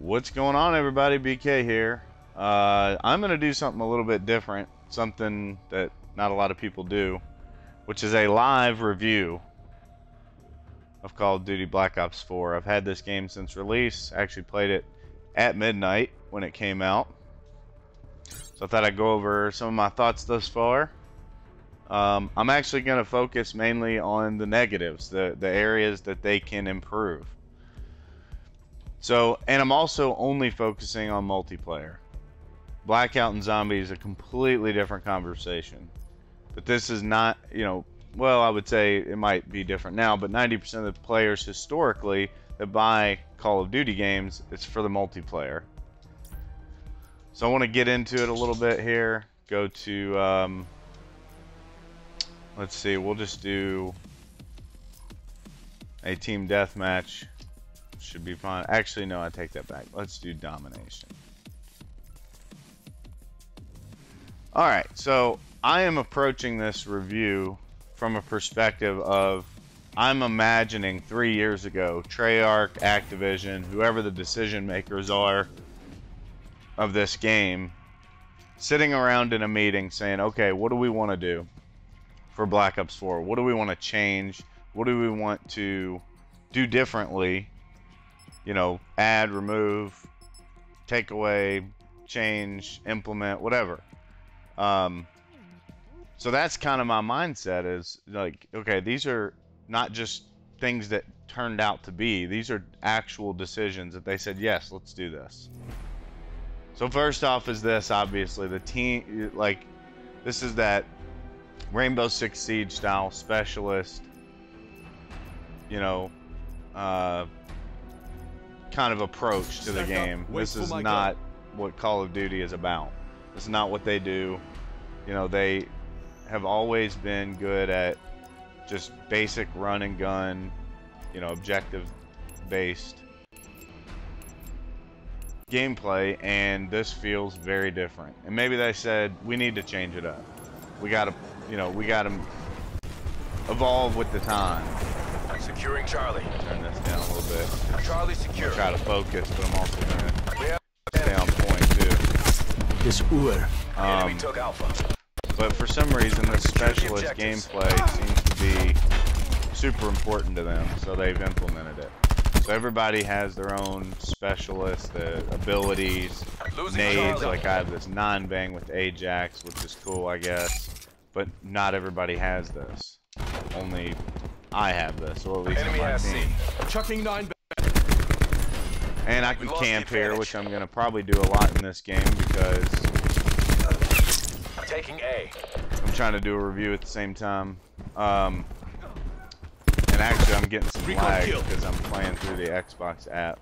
What's going on, everybody? BK here. I'm going to do something a little bit different, something that not a lot of people do, which is a live review of Call of Duty Black Ops 4. I've had this game since release. I actually played it at midnight when it came out. So I thought I'd go over some of my thoughts thus far. I'm actually going to focus mainly on the negatives, the areas that they can improve. So, and I'm also only focusing on multiplayer. Blackout and Zombie is a completely different conversation. But this is not, well, I would say it might be different now, but 90% of the players historically that buy Call of Duty games, it's for the multiplayer. So I want to get into it a little bit here. Go to, let's see, we'll just do a team deathmatch. Should be fine. Actually, no, I take that back. Let's do domination. Alright, so I am approaching this review from a perspective of I'm imagining 3 years ago, Treyarch, Activision, whoever the decision makers are of this game, sitting around in a meeting saying, okay, what do we want to do for Black Ops 4? What do we want to change? What do we want to do differently? Add, remove, take away, change, implement, whatever. So that's kind of my mindset, is like, okay, these are not just things that turned out to be. These are actual decisions that they said, yes, let's do this. So first off is this, obviously, the team, like, this is that Rainbow Six Siege style specialist, kind of approach to the game. This is not what Call of Duty is about. This is not what they do. They have always been good at just basic run and gun, objective based gameplay, and this feels very different. And maybe they said we need to change it up. We gotta evolve with the time. Securing Charlie. Turn this down a little bit. Charlie secure. Try to focus, but I'm also gonna stay on point too. This Uhr. Enemy took Alpha. But for some reason, the specialist gameplay seems to be super important to them, so they've implemented it. So everybody has their own specialist abilities, nades. Like I have this 9-bang with Ajax, which is cool, I guess. But not everybody has this. Only I have this, or at least on my team. Chucking 9. And I can camp here, which I'm gonna probably do a lot in this game because taking A. I'm trying to do a review at the same time. And actually, I'm getting some lag because I'm playing through the Xbox app.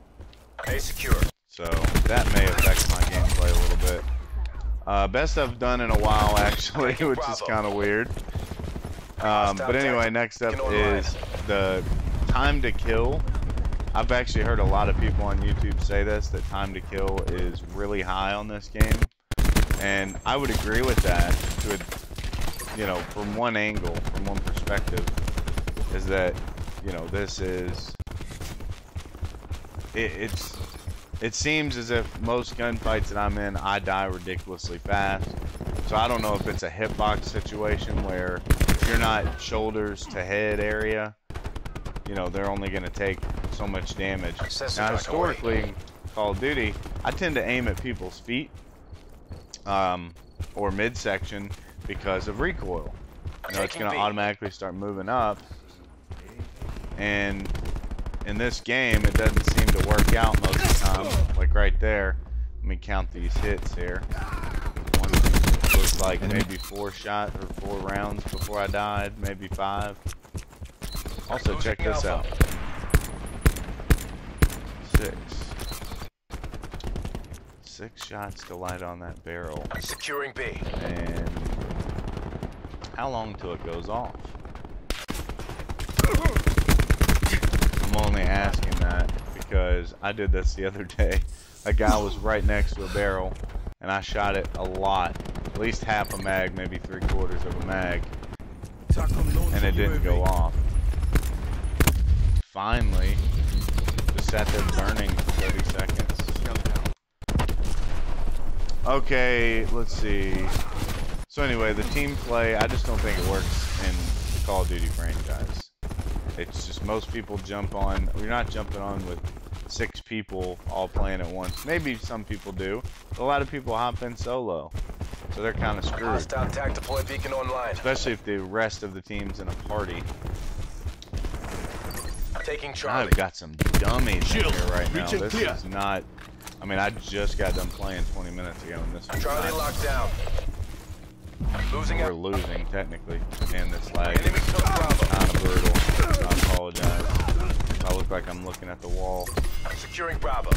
A secure. So that may affect my gameplay a little bit. Best I've done in a while, actually, which is kind of weird. But anyway, next up is the time to kill. I've actually heard a lot of people on YouTube say this, that time to kill is really high on this game. And I would agree with that, from one angle, from one perspective, is that, this is, it seems as if most gunfights that I'm in, I die ridiculously fast. So I don't know if it's a hitbox situation where if you're not shoulders to head area, they're only going to take so much damage. Now historically, Call of Duty, I tend to aim at people's feet or midsection because of recoil. It's going to automatically start moving up. And in this game, it doesn't seem to work out most of the time. Like right there, let me count these hits here. One was like maybe 4 shots or 4 rounds before I died, maybe 5. Also, check this out. 6 shots to light on that barrel. Securing B. And how long till it goes off? I'm only asking that because I did this the other day. A guy was right next to a barrel, and I shot it a lot. At least half a mag, maybe 3/4 of a mag. And it didn't go off. Finally, just sat there burning for 30 seconds. Okay, let's see. So anyway, the team play, I just don't think it works in the Call of Duty franchise. It's just most people jump on, you're not jumping on with 6 people all playing at once. Maybe some people do, but a lot of people hop in solo. So they're kind of screwed. Hostile attack deploy beacon online. Especially if the rest of the team's in a party. Taking Charlie. I've got some dummies in here right now. This is not, I mean, I just got done playing 20 minutes ago and this is Charlie locked down. Losing We're losing, technically. Man, this lag Enemy took Bravo. kind of brutal. I apologize. I look like I'm looking at the wall. Securing Bravo.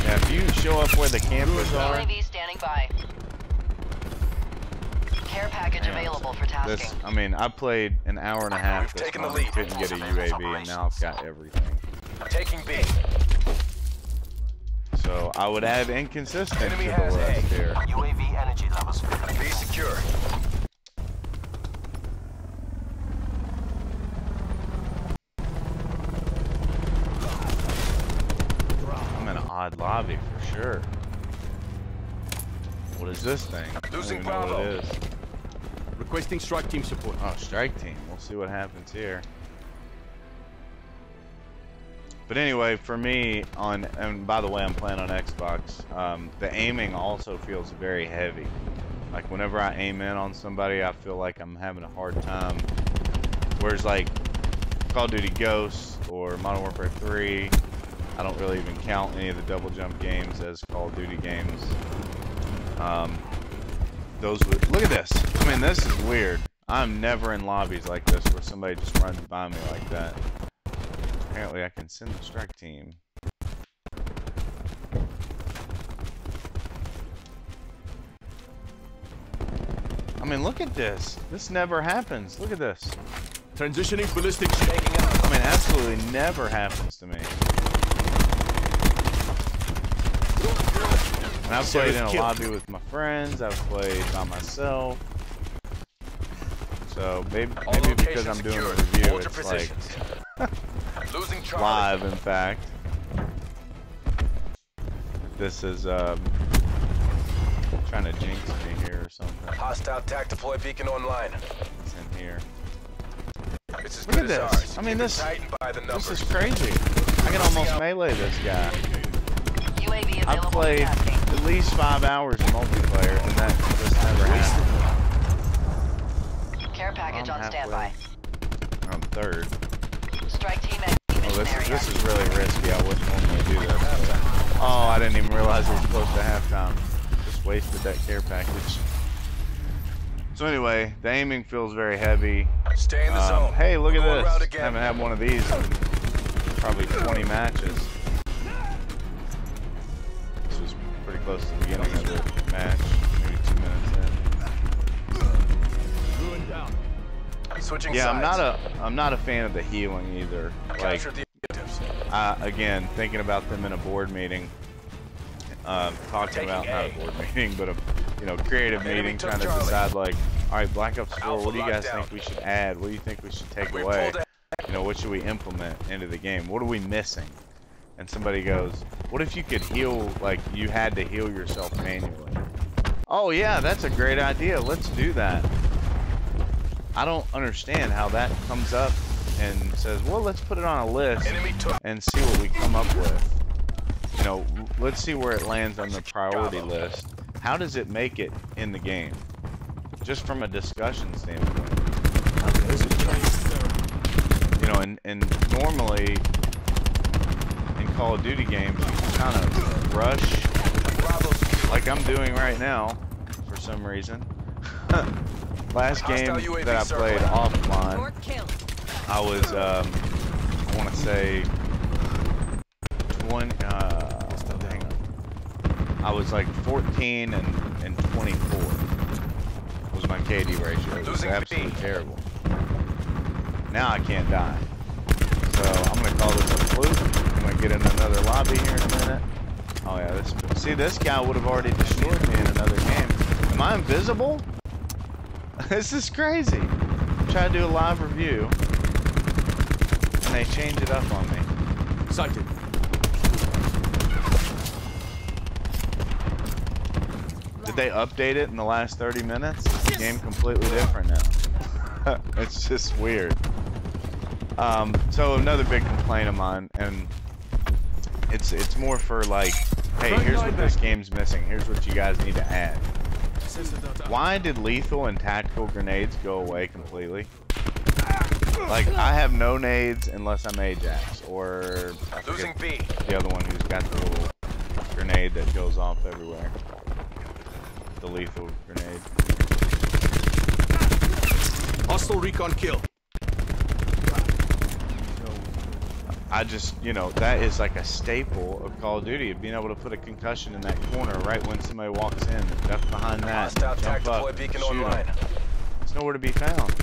Yeah, if you show up where the campers are... UAV standing by. Care package available for tasking. This, I mean, I played an hour and a half this taken the morning, lead. didn't get a UAV, and now I've got everything. Taking B. So I would add inconsistent to Enemy the has list A. here. UAV energy levels. B secure. I'm in an odd lobby for sure. What is this thing? I don't Losing even know what Bravo. it is. Requesting strike team support. Oh, strike team. We'll see what happens here. But anyway, for me, and by the way, I'm playing on Xbox, the aiming also feels very heavy. Like, whenever I aim in on somebody, I feel like I'm having a hard time. Whereas, like, Call of Duty Ghosts or Modern Warfare 3, I don't really even count any of the double jump games as Call of Duty games. Those would, look at this. I mean, this is weird. I'm never in lobbies like this where somebody just runs by me like that. Apparently I can send the strike team. I mean, look at this. This never happens. Look at this. Transitioning ballistic. Taking out. I mean, absolutely never happens to me. And I've played in a lobby with my friends. I've played by myself. So maybe because I'm doing a review, Hold your it's like positions. Losing Charlie. live, in fact. This is trying to jinx me here or something. Hostile attack deploy beacon online. It's in here. It's as Look good at as this. ours. I mean, Keep it this tight and by the this numbers. is crazy. I can almost melee this guy. UAV I've available for played tasking. at least 5 hours in multiplayer, and that just never happened. Care package I'm on standby. I'm third. Strike team Oh, execution area. this is really risky. I wouldn't normally do this. Oh, I didn't even realize it was close to halftime. Just wasted that care package. So anyway, the aiming feels very heavy. Stay in the zone. Hey, look We're at going round this. again. I haven't had one of these in probably 20 matches. This was pretty close to the beginning of the match. Maybe 2 minutes in. Switching Yeah, sides. I'm not a fan of the healing either. Like, Capture the objectives. again, thinking about them in a board meeting, talking Taking about not A. a board meeting, but a creative Enemy meeting, took trying to Charlie. decide like, all right, Black Ops 4, Alpha what do you guys locked down. think we should add? What do you think we should take We away? pulled You know, what should we implement into the game? What are we missing? And somebody goes, what if you could heal, like you had to heal yourself manually? Oh yeah, that's a great idea. Let's do that. I don't understand how that comes up and says, well, let's put it on a list Enemy took. and see what we come up with. You know, let's see where it lands on the priority list. How does it make it in the game? Just from a discussion standpoint. You know, and normally in Call of Duty games, you can kind of rush, like I'm doing right now, for some reason. Last game Hostile UAV that I played circling. offline, I was, I want to say, 20, hang on. I was like 14 and 24 was my KD ratio. It was Losing absolutely B. terrible. Now I can't die. So I'm going to call this a fluke. I'm going to get in another lobby here in a minute. Oh yeah, see, this guy would have already destroyed me in another game. Am I invisible? This is crazy. Try to do a live review, and they change it up on me. Sighted. Did they update it in the last 30 minutes? Is the game completely different now? It's just weird. So another big complaint of mine, and it's more for like, hey, here's what this game's missing. Here's what you guys need to add. Why did lethal and tactical grenades go away completely? Like, I have no nades unless I'm Ajax, or I Losing B. the other one who's got the little grenade that goes off everywhere. The lethal grenade. Hostile recon kill. I just, you know, that is like a staple of Call of Duty, of being able to put a concussion in that corner right when somebody walks in, duck behind that, Hostile jump up, deploy beacon shoot online. them. It's nowhere to be found.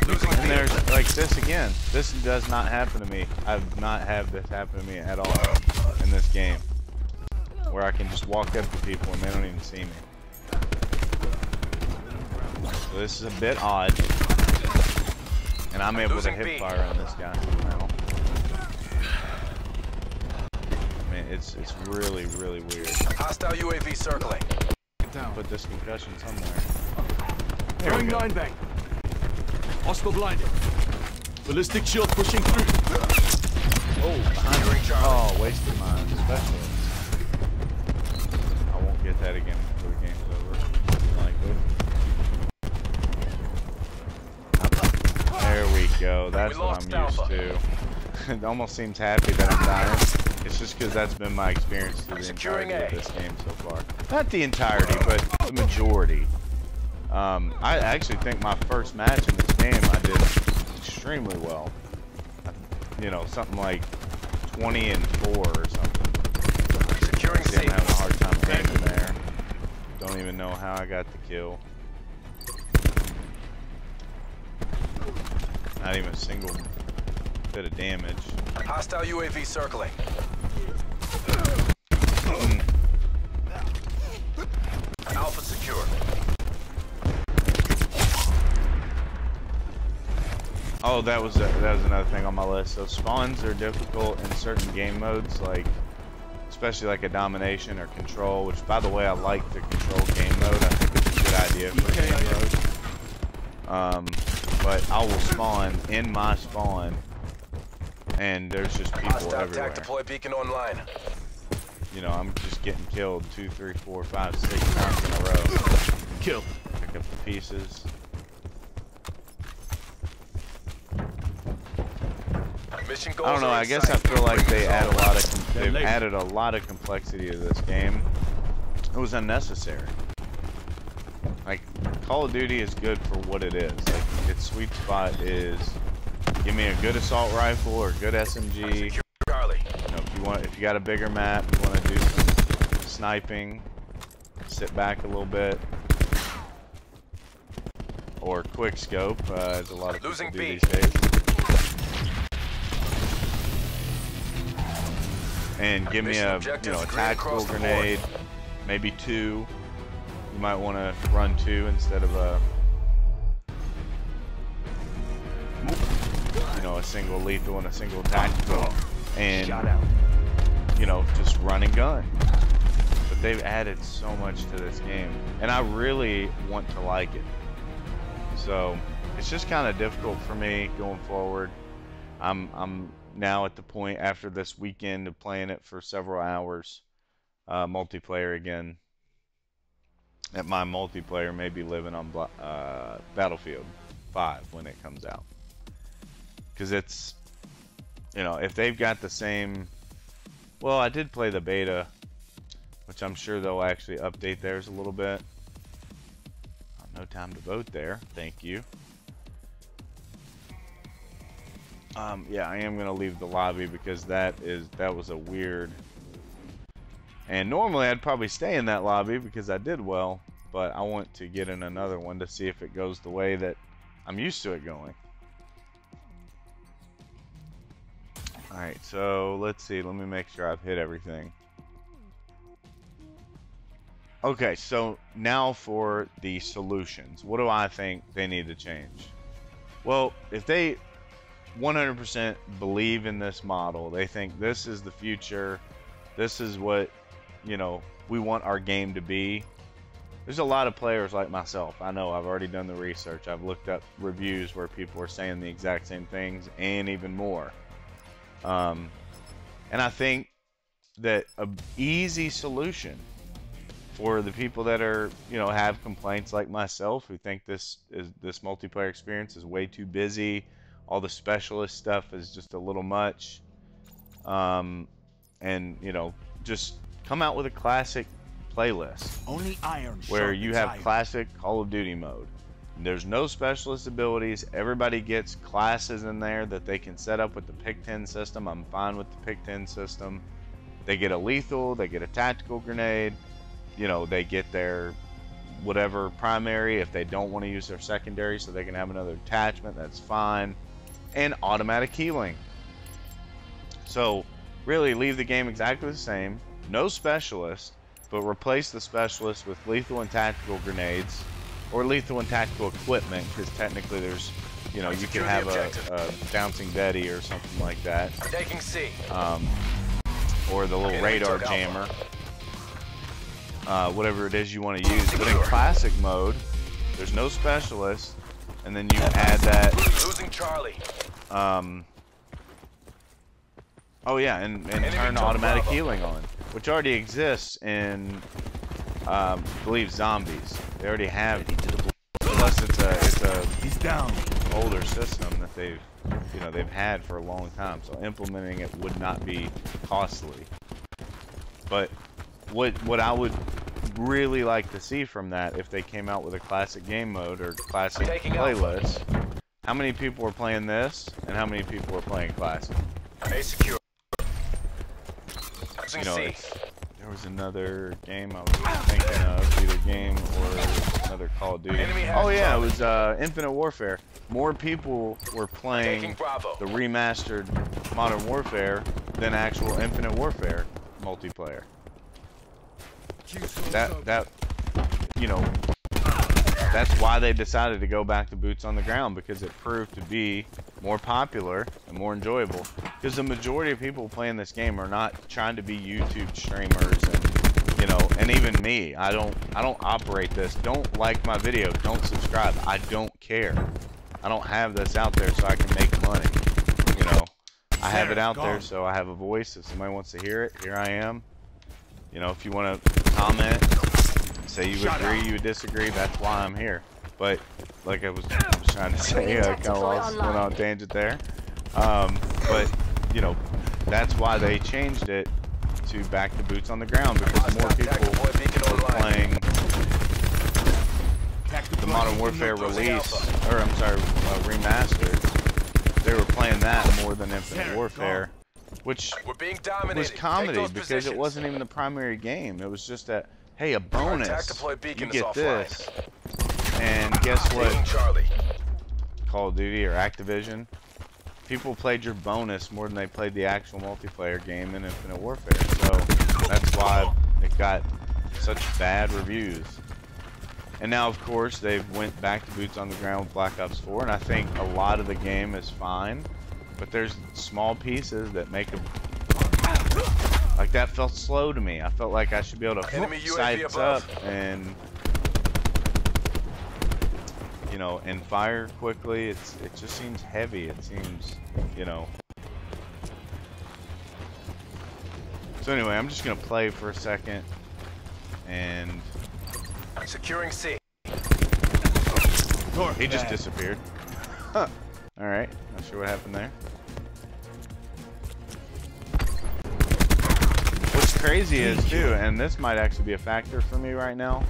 Losing And B. there's, like, this again. This does not happen to me. I've not had this happen to me at all in this game. Where I can just walk up to people and they don't even see me. So this is a bit odd. And I'm able to hip fire on this guy now. I mean, it's really, really weird. Hostile UAV circling. Put this concussion somewhere. There we Throwing go. nine bang. Hostile blinded. Ballistic shield pushing through. Oh, Securing Charlie. oh, wasted mine. Specialist. I won't get that again before the game's over. Likely. There we go. That's what I'm used to. It almost seems happy that I'm dying. It's just because that's been my experience through the Securing entirety of this game so far. Not the entirety, but the majority. I actually think my first match in this game I did extremely well. You know, something like 20-4 or something. Securing See, C. I'm having a hard time aiming there. Don't even know how I got the kill. Not even a single bit of damage. Hostile UAV circling. Alpha secure. Oh, that was another thing on my list. So spawns are difficult in certain game modes, like especially like a domination or control. Which, by the way, I like the control game mode. I think it's a good idea for game mode. But I will spawn in my spawn, and there's just people Hostile everywhere. attack deploy beacon online. You know, I'm just getting killed 2, 3, 4, 5, 6 times in a row. Kill. Pick up the pieces. Mission goals I don't know. are I in guess I sight. feel like they add a lot of They're they've late. added a lot of complexity to this game. It was unnecessary. Like, Call of Duty is good for what it is. Like, its sweet spot is give me a good assault rifle or a good SMG. Secure Charlie. You know, if you got a bigger map, you want to do some sniping, sit back a little bit, or quick scope, as a lot of Losing people do B. these days. And give me Mission a, objectives a green tactical across the grenade, maybe 2. You might want to run 2 instead of a, a single lethal and a single tactical, and just run and gun. But they've added so much to this game, and I really want to like it. So it's just kind of difficult for me going forward. I'm now at the point after this weekend of playing it for several hours, multiplayer again, that my multiplayer may be living on Battlefield 5 when it comes out. Because it's, if they've got the same, well, I did play the beta, which I'm sure they'll actually update theirs a little bit. No time to vote there, thank you. Yeah, I am gonna leave the lobby because that was a weird. And normally I'd probably stay in that lobby because I did well, but I want to get in another one to see if it goes the way that I'm used to it going. Alright, so let's see. Let me make sure I've hit everything. Okay, so now for the solutions. What do I think they need to change? Well, if they 100% believe in this model, they think this is the future, this is what, we want our game to be, there's a lot of players like myself. I know, I've already done the research. I've looked up reviews where people are saying the exact same things and even more. And I think that an easy solution for the people that are, you know, have complaints like myself, who think this multiplayer experience is way too busy, all the specialist stuff is just a little much, and you know, just come out with a classic playlist. Only iron where you have iron. classic Call of Duty mode. There's no specialist abilities. Everybody gets classes in there that they can set up with the pick 10 system. I'm fine with the pick 10 system. They get a lethal, they get a tactical grenade, you know, they get their whatever primary if they don't want to use their secondary, so they can have another attachment. That's fine. And automatic healing. So really leave the game exactly the same. No specialist, but replace the specialist with lethal and tactical grenades, or lethal and tactical equipment, because technically there's, you know, you could have a bouncing Betty or something like that. Taking C. Or the little radar jammer. Whatever it is you want to use. But in classic mode, there's no specialist, and then you add that. Losing Charlie. Oh yeah, and turn automatic healing on, which already exists in, I believe, zombies. They already have, unless it's a He's down. older system that they've had for a long time. So implementing it would not be costly. But what I would really like to see from that, if they came out with a classic game mode or classic playlist, how many people are playing this and how many people are playing classic? A secure. You know, there was another game I was thinking of, either game or another Call of Duty. Oh yeah, it was Infinite Warfare. More people were playing the remastered Modern Warfare than actual Infinite Warfare multiplayer. That you know, that's why they decided to go back to boots on the ground, because it proved to be more popular and more enjoyable. Because the majority of people playing this game are not trying to be YouTube streamers, and you know, and even me, I don't operate this. Don't like my video, don't subscribe. I don't care. I don't have this out there so I can make money. You know, I have it out there so I have a voice. If somebody wants to hear it, here I am. You know, if you want to comment, say you agree, you disagree, that's why I'm here. But like I was trying to say, I kind of went on a tangent there. But you know, that's why they changed it to back to boots on the ground, because more people were playing the Modern Warfare release, or I'm sorry, remastered. They were playing that more than Infinite Warfare, which was comedy because it wasn't even the primary game. It was just that, hey, a bonus, you get this. And guess what? Call of Duty or Activision, people played your bonus more than they played the actual multiplayer game in Infinite Warfare. So that's why it got such bad reviews. And now, of course, they've went back to boots on the ground with Black Ops 4, and I think a lot of the game is fine, but there's small pieces that make it, like, that felt slow to me. I felt like I should be able to sights up and, you know, and fire quickly. It just seems heavy. It seems, you know. So anyway, I'm just gonna play for a second and securing C. He just disappeared. Huh. All right, not sure what happened there. What's crazy is too, and this might actually be a factor for me right now.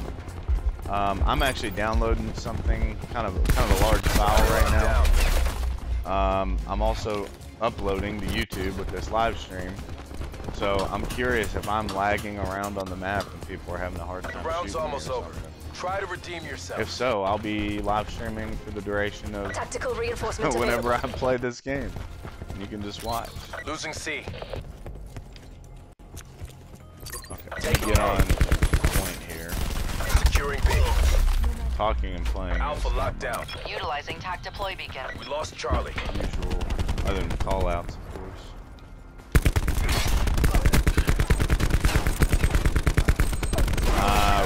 I'm actually downloading something, kind of a large file right now. I'm also uploading to YouTube with this live stream. So I'm curious if I'm lagging around on the map and people are having a hard time. The round's almost over. Try to redeem yourself. If so, I'll be live streaming for the duration of Tactical reinforcements whenever I play this game. And you can just watch. Losing C. Okay, get on point here. Securing B. Talking and playing. Alpha lockdown. Utilizing TAC deploy beacon. We lost Charlie. Usual, other than call outs, of course.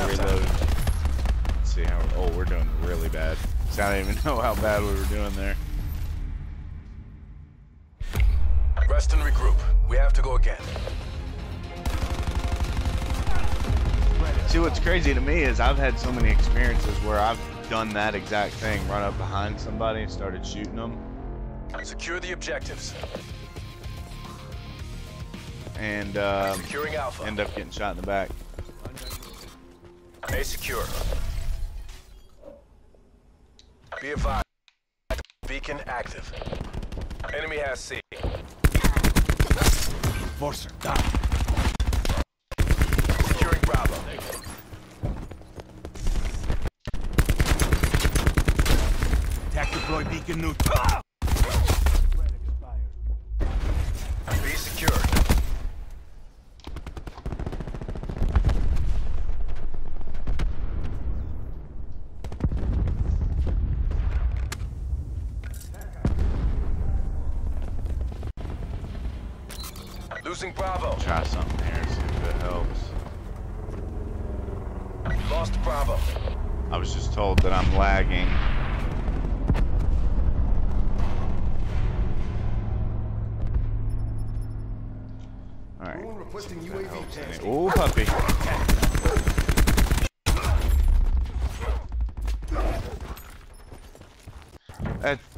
Reload. I didn't even know how bad we were doing there. Rest and regroup. We have to go again. See, what's crazy to me is I've had so many experiences where I've done that exact thing, run up behind somebody and started shooting them. Secure the objectives. And Securing Alpha. end up getting shot in the back. A secure. Be advised. Beacon active. Enemy has C. Forcer, down. Securing Bravo. Attack deploy beacon neutral. Be secure. Losing Bravo. Try something here, see if it helps. Lost Bravo. I was just told that I'm lagging. Alright. Requesting UAV test. Ooh, puppy.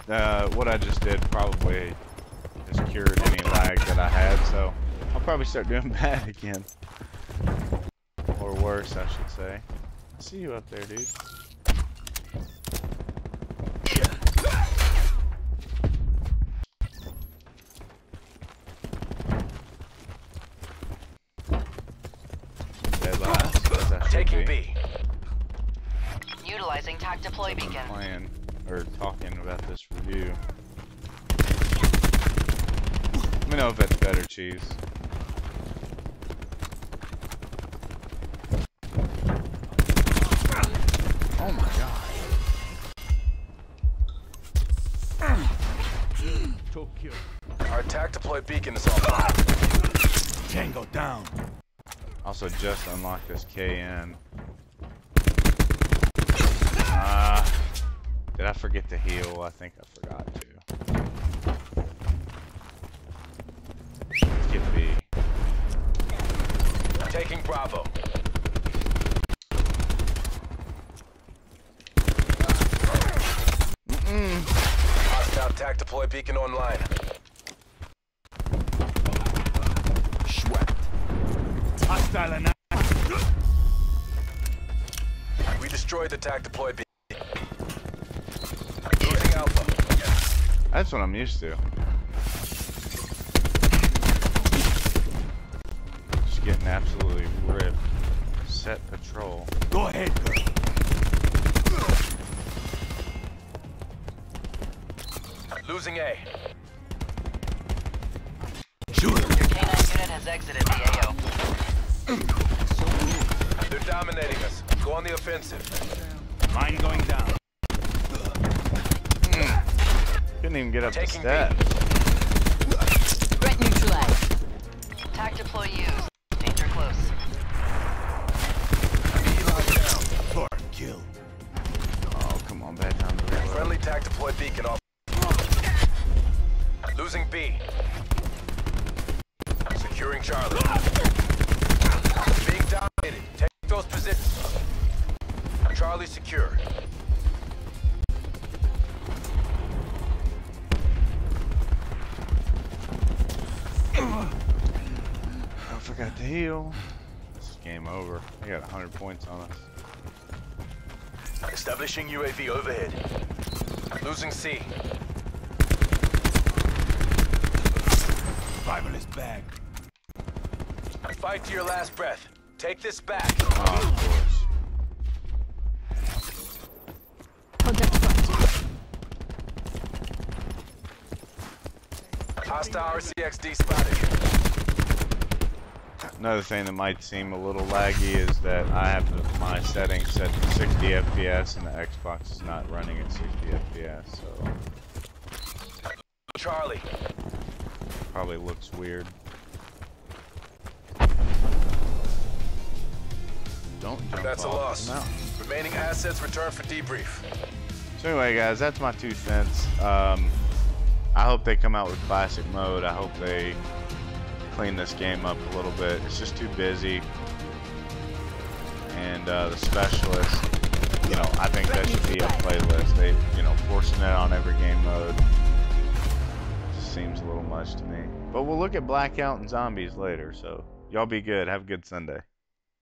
That, what I just did probably has cured any lag that I had, so I'll probably start doing bad again. Or worse, I should say. I see you up there, dude. Dead last, as I should Taking be. B. Utilizing TAC deploy beacon. Playing, or talking about this review. Let me know if that's better, Cheese. Oh my god. Tokyo. Our attack deploy beacon is offline. Tango down. Also just unlocked this KN. Did I forget to heal? I think I forgot to. Let's get B. Taking Bravo. Hostile attack deploy beacon online. Schwepped. Hostile and We destroyed the attack deploy beacon. Losing Alpha. That's what I'm used to. Just getting absolutely ripped. Set patrol. Go ahead, girl. Losing A. Shoot her. Your K9 unit has exited the AO. They're dominating us. Go on the offensive. Mine going down. Couldn't even get up the Taking steps. Threat neutralized. TAC deploy used. Danger close. For kill. Oh, come on, bad time to reload. Friendly attack deploy beacon off. Losing B. Securing Charlie. Being dominated. Take those positions. Charlie secure. I forgot to heal. This is game over. I got 100 points on us. Establishing UAV overhead. Losing C. Survivalist bag. Fight to your last breath. Take this back. Oh, of course. Contact front. Hostile RCXD spotted. Another thing that might seem a little laggy is that I have my settings set to 60 FPS and the Xbox is not running at 60 FPS, so Charlie. probably looks weird. Don't jump That's a off loss. the mountain. Remaining assets return for debrief. So anyway, guys, that's my 2 cents. I hope they come out with classic mode. I hope they clean this game up a little bit. It's just too busy. And the specialist, you know, I think that should be a playlist. They, you know, forcing it on every game mode just seems a little much to me. But we'll look at Blackout and Zombies later. So y'all be good. Have a good Sunday.